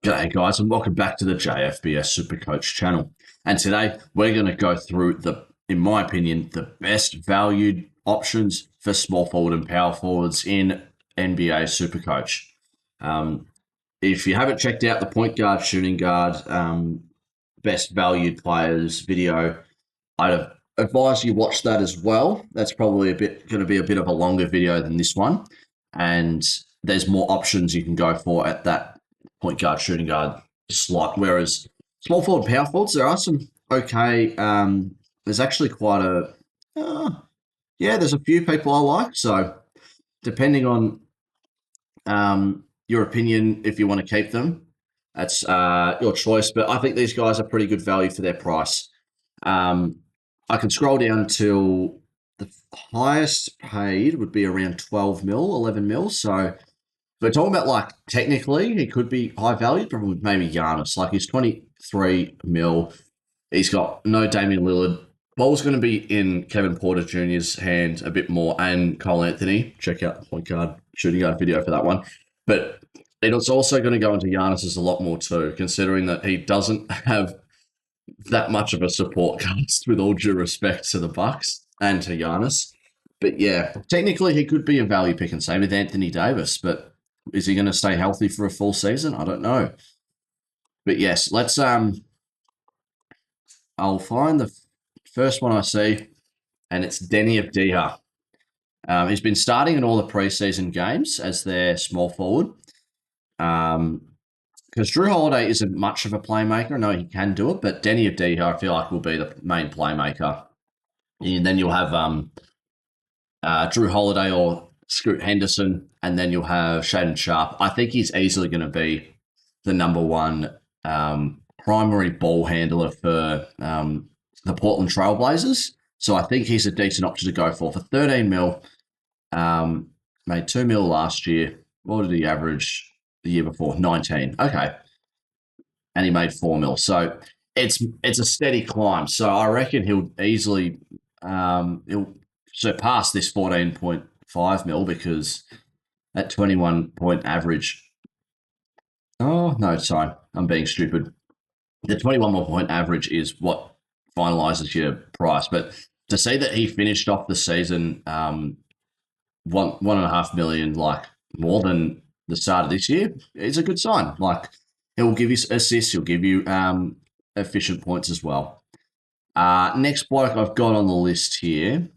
G'day guys and welcome back to the JFBS Supercoach channel. And today we're going to go through in my opinion, the best valued options for small forward and power forwards in NBA Supercoach. If you haven't checked out the point guard, shooting guard, best valued players video, I'd advise you watch that as well. That's probably going to be a bit of a longer video than this one. And there's more options you can go for at that point guard, shooting guard slot. Whereas small forward, power forwards, there are some okay. There's actually quite there's a few people I like. So depending on your opinion, if you want to keep them, that's your choice. But I think these guys are pretty good value for their price. I can scroll down till the highest paid would be around 12 mil, 11 mil. So we're talking about, like, technically he could be high value, probably maybe Giannis. Like, he's 23 mil. He's got no Damian Lillard. Ball's going to be in Kevin Porter Jr.'s hand a bit more, and Cole Anthony. Check out the point guard, shooting guard video for that one. But it's also going to go into Giannis's a lot more too, considering that he doesn't have that much of a support cast, with all due respect to the Bucks and to Giannis. But yeah, technically he could be a value pick, and same with Anthony Davis. But is he going to stay healthy for a full season? I don't know. But yes, let's I'll find the first one I see, and it's Denny Avdija. He's been starting in all the preseason games as their small forward. Because Drew Holiday isn't much of a playmaker. I know he can do it, but Denny Avdija, I feel like, will be the main playmaker. And then you'll have Drew Holiday or Scoot Henderson, and then you'll have Shaedon Sharpe. I think he's easily going to be the number one primary ball handler for the Portland Trailblazers. So I think he's a decent option to go for 13 mil. Made 2 mil last year. What did he average the year before? 19. Okay. And he made 4 mil. So it's a steady climb. So I reckon he'll easily he'll surpass this 14.5 mil, because that 21 point average. Oh, no, sorry. I'm being stupid. The 21 point average is what finalizes your price. But to see that he finished off the season 1.5 million, like, more than the start of this year, is a good sign. Like, he'll give you assists, he'll give you efficient points as well. Next bloke I've got on the list here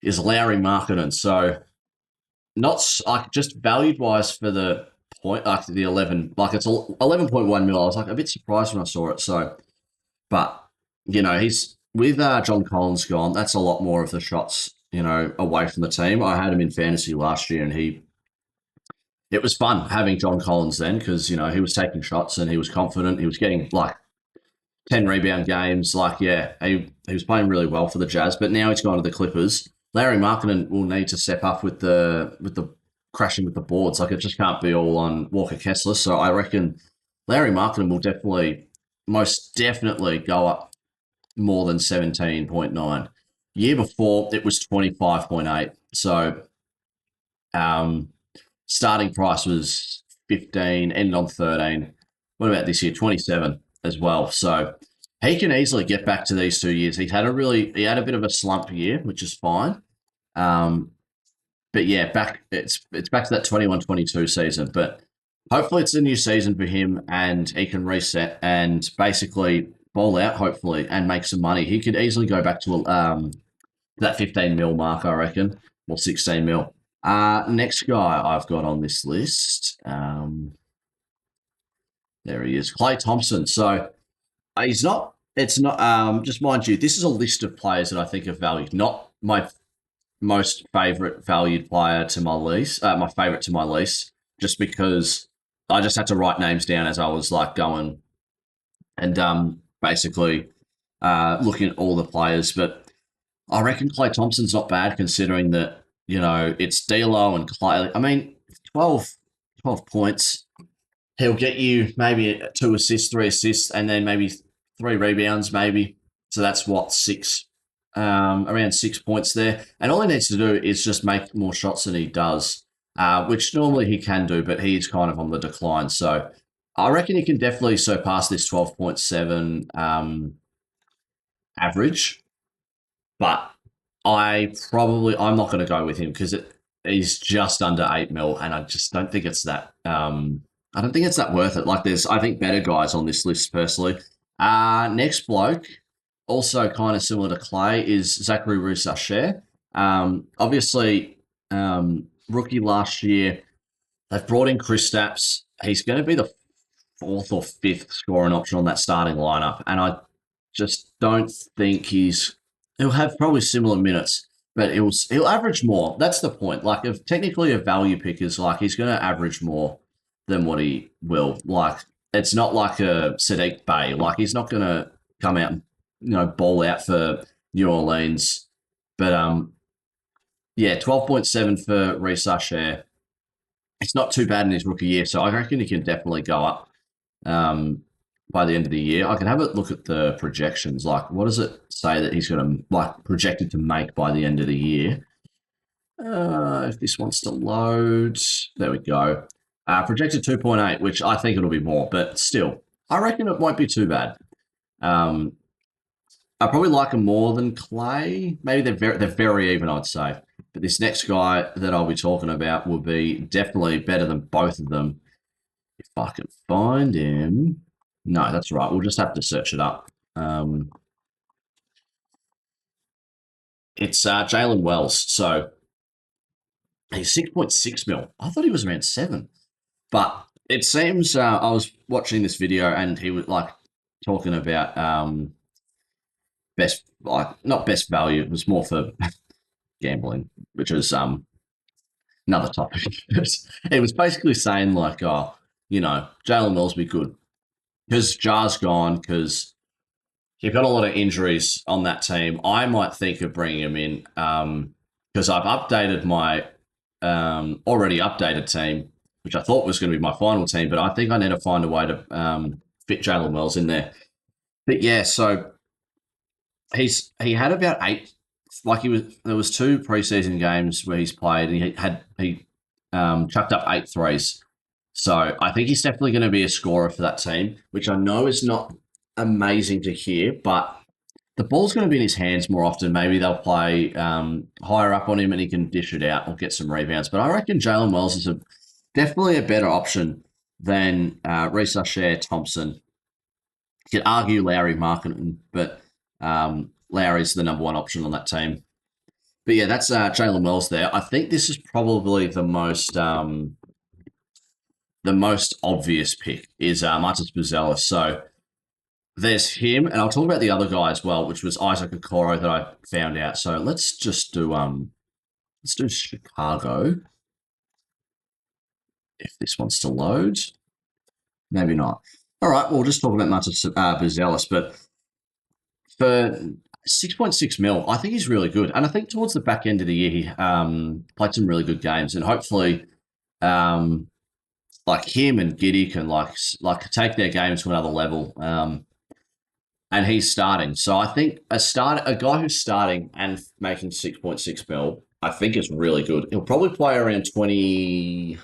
is Lauri Markkanen. So not like just valued wise for the point, like the 11, like it's 11.1 mil. I was like a bit surprised when I saw it. So, but he's with John Collins gone. That's a lot more of the shots, away from the team. I had him in fantasy last year, and it was fun having John Collins then, because he was taking shots and he was confident. He was getting like 10 rebound games. Like, yeah, he was playing really well for the Jazz. But now he's gone to the Clippers. Lauri Markkanen will need to step up with the crashing with the boards. Like, it just can't be all on Walker Kessler. So I reckon Lauri Markkanen will most definitely go up more than 17.9. Year before, it was 25.8. So starting price was 15, ended on 13. What about this year? 27 as well. So he can easily get back to these 2 years. He had a bit of a slump year, which is fine. But yeah, it's back to that 21-22 season. But hopefully it's a new season for him, and he can reset and basically ball out, hopefully, and make some money. He could easily go back to that 15 mil mark, I reckon, or 16 mil. Next guy I've got on this list, there he is, Klay Thompson. So it's not, just mind you, this is a list of players that I think are valued, not my most favorite valued player to my least, my favorite to my least, just because I just had to write names down as I was like going and basically looking at all the players. But I reckon Klay Thompson's not bad, considering that, it's D'Lo and Klay. I mean, 12 points. He'll get you maybe 2 assists, 3 assists, and then maybe 3 rebounds, maybe. So that's what, 6, around 6 points there. And all he needs to do is just make more shots than he does. which normally he can do, but he's kind of on the decline. So I reckon he can definitely surpass this 12.7 average, but I'm not going to go with him because he's just under 8 mil, and I just don't think it's that. I don't think it's that worth it. Like there's, I think better guys on this list personally. Next bloke, also kind of similar to Clay, is Zachary Roussacher. Obviously, rookie last year. They've brought in Chris Stapps. He's going to be the fourth or fifth scoring option on that starting lineup, and I just don't think he'll have probably similar minutes, but he'll average more. That's the point. Like if technically a value pick is like he's going to average more than what he will. Like it's not like a Sadiq Bey. Like he's not going to come out and ball out for New Orleans. But yeah, 12.7 for Reece Share. It's not too bad in his rookie year, so I reckon he can definitely go up by the end of the year. I can have a look at the projections. Like, what does it say that he's going to like projected to make by the end of the year? If this wants to load, there we go. Projected 2.8, which I think it'll be more, but still, I reckon it won't be too bad. I probably like him more than Clay. Maybe they're very even, I'd say. But this next guy that I'll be talking about will be definitely better than both of them. If I can find him. No, that's right. We'll just have to search it up. It's Jalen Wells. So he's 6.6 mil. I thought he was around 7. But it seems I was watching this video and he was like talking about best, like not best value. It was more for gambling, which is another topic. It was basically saying like, oh, Jalen Mills be good because Jar's gone because you've got a lot of injuries on that team. I might think of bringing him in because I've updated my already updated team, which I thought was going to be my final team, but I think I need to find a way to fit Jalen Mills in there. But yeah, so he had about 8. Like there was 2 preseason games where he's played, and he chucked up 8 threes. So I think he's definitely going to be a scorer for that team, which I know is not amazing to hear, but the ball's going to be in his hands more often. Maybe they'll play higher up on him and he can dish it out or get some rebounds. But I reckon Jalen Wells is definitely a better option than Reece Share Thompson. You could argue Lowry Marketing, but Lowry's the number 1 option on that team. But yeah, that's Jalen Wells there. I think this is probably the most obvious pick is Marcus Buzelis. So there's him, and I'll talk about the other guy as well, which was Isaac Okoro that I found out. So let's just do Chicago. If this wants to load, maybe not. All right, we'll just talk about Marcus Buzelis, but for 6.6 mil, I think he's really good, and I think towards the back end of the year he played some really good games, and hopefully, like him and Giddy can like take their games to another level. And he's starting. So I think a guy who's starting and making 6.6 mil, I think is really good. He'll probably play around 28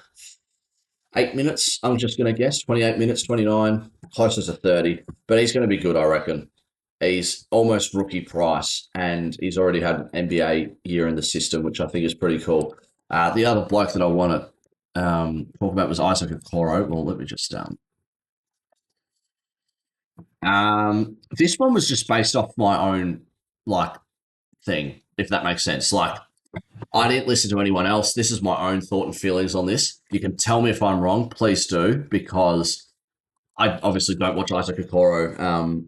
minutes. I'm just going to guess 28 minutes, 29, closest to 30. But he's going to be good, I reckon. He's almost rookie price, and he's already had an NBA year in the system, which I think is pretty cool. The other bloke that I want to talk about was Isaac Okoro. Well, let me just this one was just based off my own thing, if that makes sense. Like I didn't listen to anyone else. This is my own thought and feelings on this. You can tell me if I'm wrong, please do, because I obviously don't watch Isaac Okoro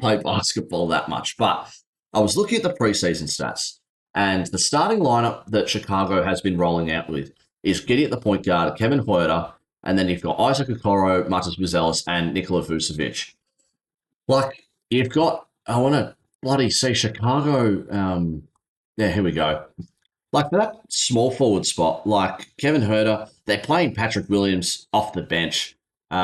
play basketball that much. But I was looking at the preseason stats, and the starting lineup that Chicago has been rolling out with is Giddy at the point guard, Kevin Huerter, and then you've got Isaac Okoro, Marcus Buzelis, and Nikola Vucevic. Like, you've got, I want to bloody see Chicago. Yeah, here we go. Like, for that small forward spot, like Kevin Huerter, they're playing Patrick Williams off the bench. They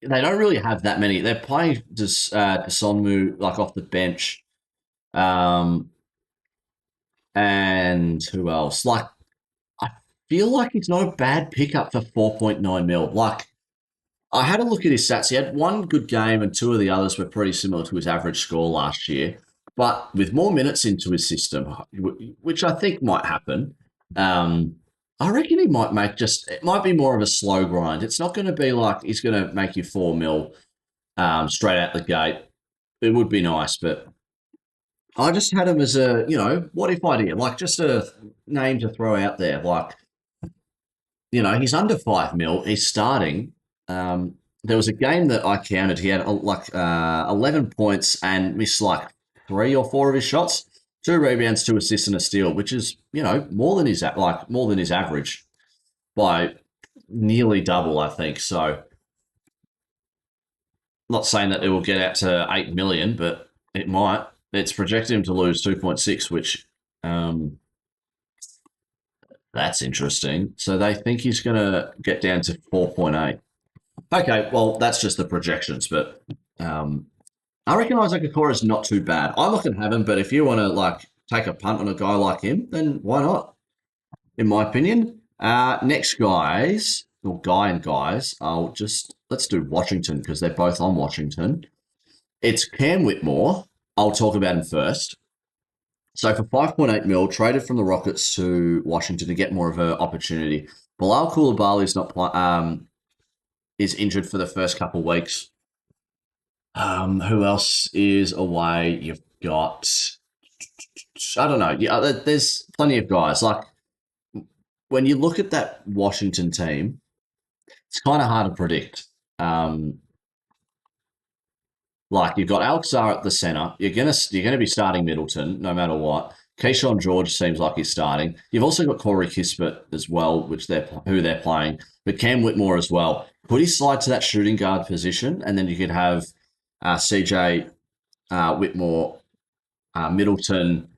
don't really have that many. They're playing Desonmu, like, off the bench. And who else? Like, feel like he's not a bad pickup for 4.9 mil. Like, I had a look at his stats. He had one good game, and two of the others were pretty similar to his average score last year. But with more minutes into his system, which I think might happen, um, I reckon he might make just, it might be more of a slow grind. It's not going to be like he's going to make you 4 mil straight out the gate. It would be nice, but I just had him as a, what if idea, like just a name to throw out there. Like, he's under 5 mil. He's starting. There was a game that I counted. He had 11 points and missed like three or four of his shots, two rebounds, two assists, and a steal, which is more than his average by nearly double, I think. So, not saying that it will get out to 8 million, but it might. It's projected him to lose 2.6, which um, that's interesting. So they think he's going to get down to 4.8. Okay, well, that's just the projections, but I reckon Isaac Okoro is not too bad. I'm not going to have him, but if you want to take a punt on a guy like him, then why not? In my opinion. Next guys, or guy and guys, let's do Washington because they're both on Washington. It's Cam Whitmore. I'll talk about him first. So for 5.8 mil, traded from the Rockets to Washington to get more of an opportunity. Bilal Coulibaly is injured for the first couple of weeks. Who else is away? You've got, I don't know. Yeah, there's plenty of guys. Like when you look at that Washington team, it's kind of hard to predict. Like you've got Alex Sarr at the center. You're gonna be starting Middleton no matter what. Keyshawn George seems like he's starting. You've also got Corey Kispert as well, who they're playing, but Cam Whitmore as well. Could he slide to that shooting guard position, and then you could have CJ Whitmore, Middleton.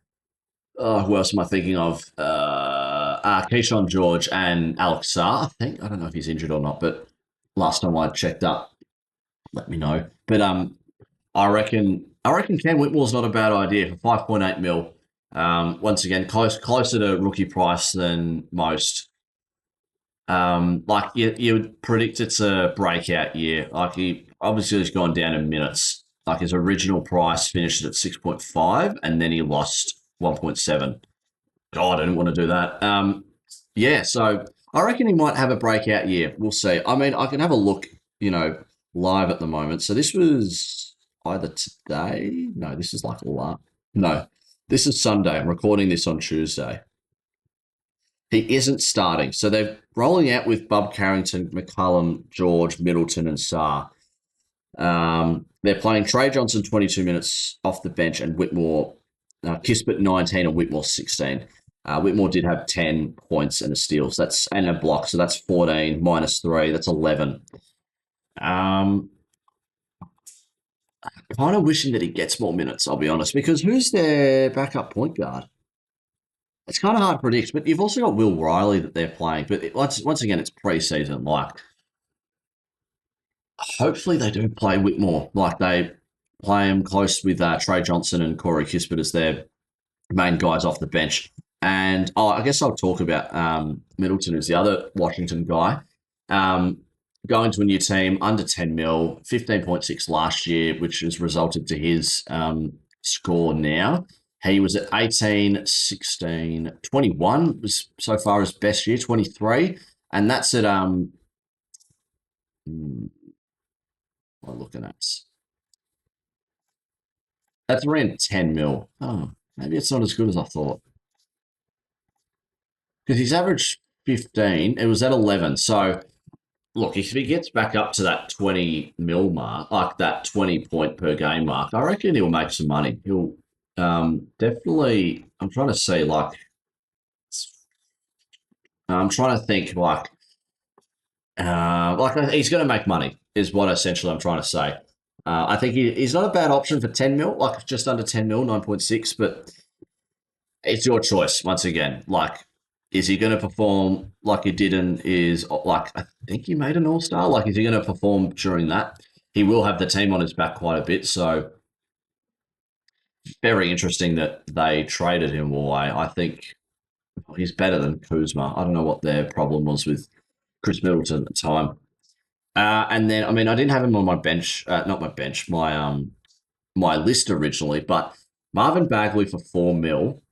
Who else am I thinking of? Keyshawn George and Alex Sarr. I don't know if he's injured or not, but last time I checked up, let me know. But I reckon Cam Whitmore's not a bad idea for 5.8 mil. Once again, closer to rookie price than most. Like you would predict it's a breakout year. Like he obviously has gone down in minutes. Like his original price finished at 6.5 and then he lost 1.7. God, I didn't want to do that. Yeah, so I reckon he might have a breakout year. We'll see. I mean, I can have a look, live at the moment. So this was either today. No, this is like a lot. No, this is Sunday. I'm recording this on Tuesday. He isn't starting. So they're rolling out with Bub Carrington, McCullum, George, Middleton, and Sarr. They're playing Trey Johnson 22 minutes off the bench and Whitmore, Kispert 19 and Whitmore 16. Whitmore did have 10 points and a steal, and a block, so that's 14 minus 3, that's 11. Kind of wishing that he gets more minutes, I'll be honest, because who's their backup point guard? It's kind of hard to predict, but you've also got Will Riley that they're playing. But once again, it's preseason. Like, hopefully they do play Whitmore. Like they play him close with Trey Johnson and Corey Kispert as their main guys off the bench. And I guess I'll talk about Middleton, who's the other Washington guy. Going to a new team, under 10 mil, 15.6 last year, which has resulted to his score now. He was at 18, 16, 21 was so far his best year, 23. And that's at, what am I looking at? That's around 10 mil. Oh, maybe it's not as good as I thought. Because he's averaged 15, it was at 11. So, look, if he gets back up to that 20 mil mark, like that 20 point per game mark, I reckon he'll make some money. He'll definitely, I'm trying to see, I'm trying to think, he's going to make money, is what essentially I'm trying to say. I think he's not a bad option for 10 mil, like just under 10 mil, 9.6, but it's your choice once again. Like, is he going to perform like he did I think he made an all-star? Like, is he going to perform during that? He will have the team on his back quite a bit, so very interesting that they traded him away. I think He's better than Kuzma. I don't know what their problem was with Chris Middleton at the time. And then, I mean, I didn't have him on my bench, not my bench, my list originally, but Marvin Bagley for 4 mil.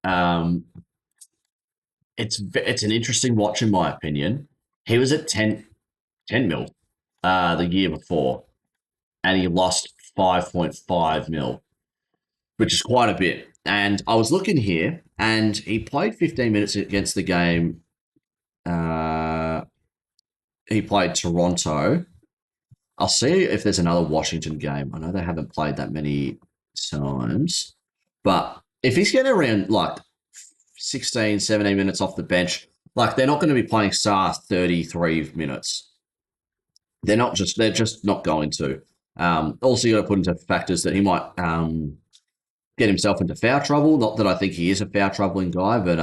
Um, it's an interesting watch in my opinion. He was at 10 mil the year before, and he lost 5.5 mil, which is quite a bit. And I was looking here, and he played 15 minutes against the game. Uh, he played Toronto. I'll see if there's another Washington game. I know they haven't played that many times, but if he's getting around like 16, 17 minutes off the bench, like they're not going to be playing Sar 33 minutes. They're just not going to. Also, you got to put into factors that he might get himself into foul trouble. Not that I think he is a foul troubling guy, but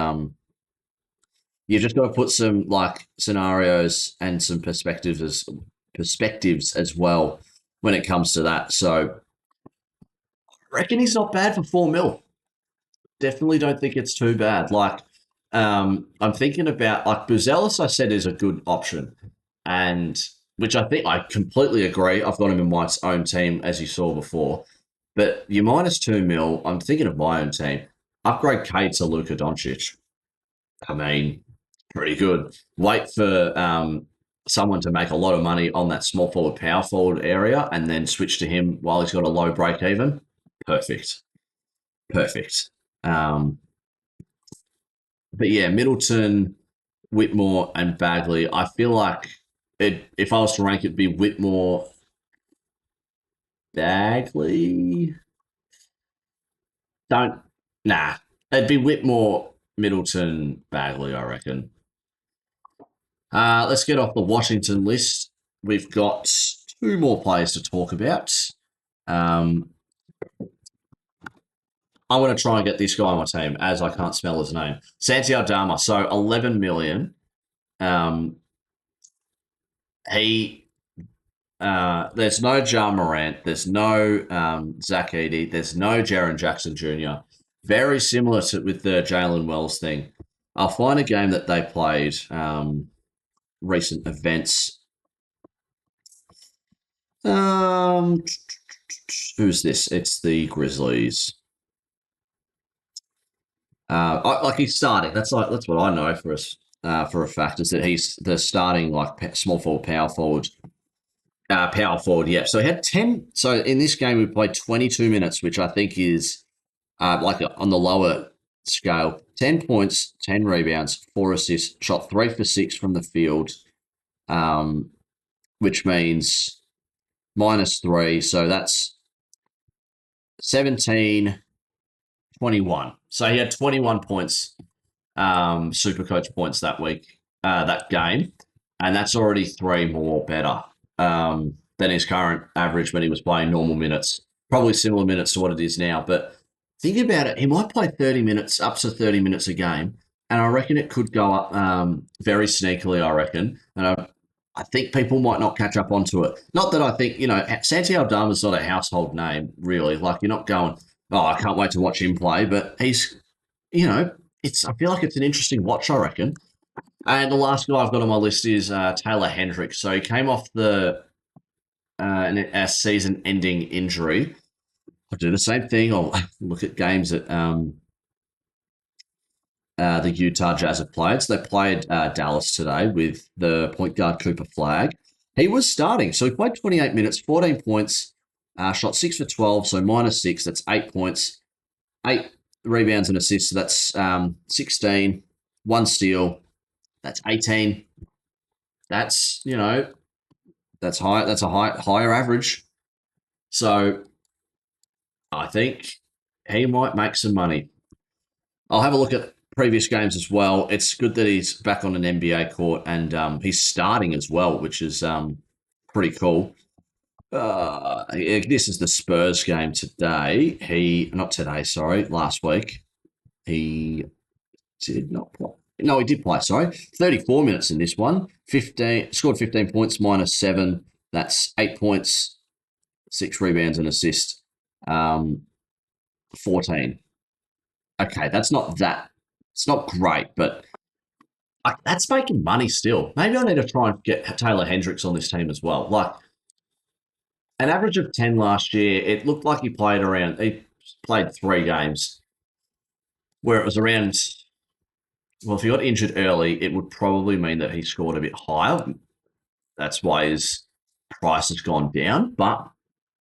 you've just got to put some like scenarios and some perspectives as well when it comes to that. So I reckon he's not bad for 4 mil. Definitely don't think it's too bad. Like I'm thinking about like Buzelis, I said is a good option, and which I think I completely agree. I've got him in my own team as you saw before, but you're minus 2 mil. I'm thinking of my own team. Upgrade Kate to Luka Doncic. I mean, pretty good. Wait for someone to make a lot of money on that small forward, power forward area, and then switch to him while he's got a low break even. Perfect, perfect. Um, but yeah, Middleton, Whitmore, and Bagley. I feel like if I was to rank it, it'd be Whitmore, Bagley. Don't nah. It'd be Whitmore, Middleton, Bagley. I reckon. Let's get off the Washington list. We've got two more players to talk about. Um, I want to try and get this guy on my team as I can't spell his name. Santi Aldama. So 11 million. Um, he there's no Ja Morant, there's no Zach Edey, there's no Jaron Jackson Jr. Very similar to with the Jalen Wells thing. I'll find a game that they played, recent events. Um, who's this? It's the Grizzlies. Like he's starting. That's what I know for a fact is that he's the starting like small forward, power forward. Power forward, yeah. So he had 10. So in this game, we played 22 minutes, which I think is on the lower scale 10 points, 10 rebounds, 4 assists, shot 3 for 6 from the field, which means -3. So that's 17, 21. So he had 21 points, Supercoach points that week, that game. And that's already 3 more better than his current average when he was playing normal minutes. Probably similar minutes to what it is now. But think about it. He might play 30 minutes, up to 30 minutes a game. And I reckon it could go up very sneakily, I reckon. And I think people might not catch up onto it. Not that I think, Santi Aldama's not a household name, really. Like, you're not going, oh, I can't wait to watch him play. But he's, I feel like it's an interesting watch, I reckon. And the last guy I've got on my list is Taylor Hendricks. So he came off a season-ending injury. I'll do the same thing. I'll look at games that the Utah Jazz have played. So they played Dallas today with the point guard Cooper Flagg. He was starting. So he played 28 minutes, 14 points, shot 6 for 12, so -6. That's 8 points, 8 rebounds and assists. So that's 16, 1 steal. That's 18. That's, that's high. That's a higher average. So I think he might make some money. I'll have a look at previous games as well. It's good that he's back on an NBA court and he's starting as well, which is pretty cool. This is the Spurs game today. Not today, sorry, last week. He did not play. No, he did play, sorry. 34 minutes in this one. Scored 15 points, -7. That's 8 points, 6 rebounds and assists. 14. Okay, that's not that It's not great, but that's making money still. Maybe I need to try and get Taylor Hendricks on this team as well. Like an average of 10 last year, it looked like he played 3 games where it was around, well, if he got injured early, it would probably mean that he scored a bit higher. That's why his price has gone down. But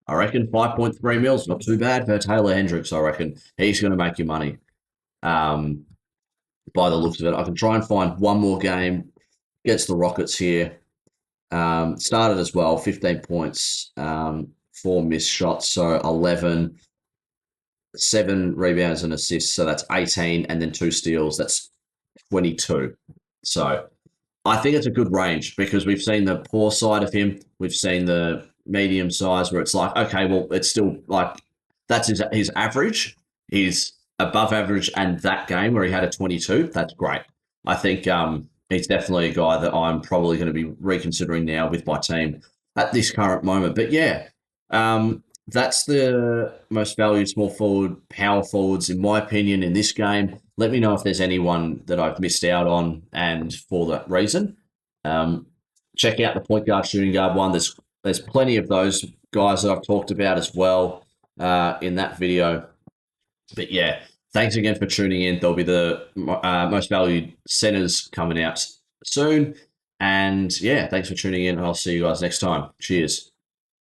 I reckon 5.3 mils, not too bad for Taylor Hendricks. I reckon he's going to make you money um, by the looks of it. I can try and find one more game against the Rockets here. Started as well, 15 points, 4 missed shots, so 11, 7 rebounds and assists, so that's 18, and then 2 steals, that's 22. So I think it's a good range because we've seen the poor side of him. We've seen the medium size where it's like, okay, well, it's still like that's his average. He's above average, and that game where he had a 22, that's great. I think he's definitely a guy that I'm probably going to be reconsidering now with my team at this current moment. But yeah, that's the most valued small forward, power forwards, in my opinion, in this game. Let me know if there's anyone that I've missed out on, and for that reason. Um, Check out the point guard, shooting guard one. There's plenty of those guys that I've talked about as well in that video. But yeah, thanks again for tuning in. There'll be the most valued centers coming out soon. And yeah, thanks for tuning in. I'll see you guys next time. Cheers.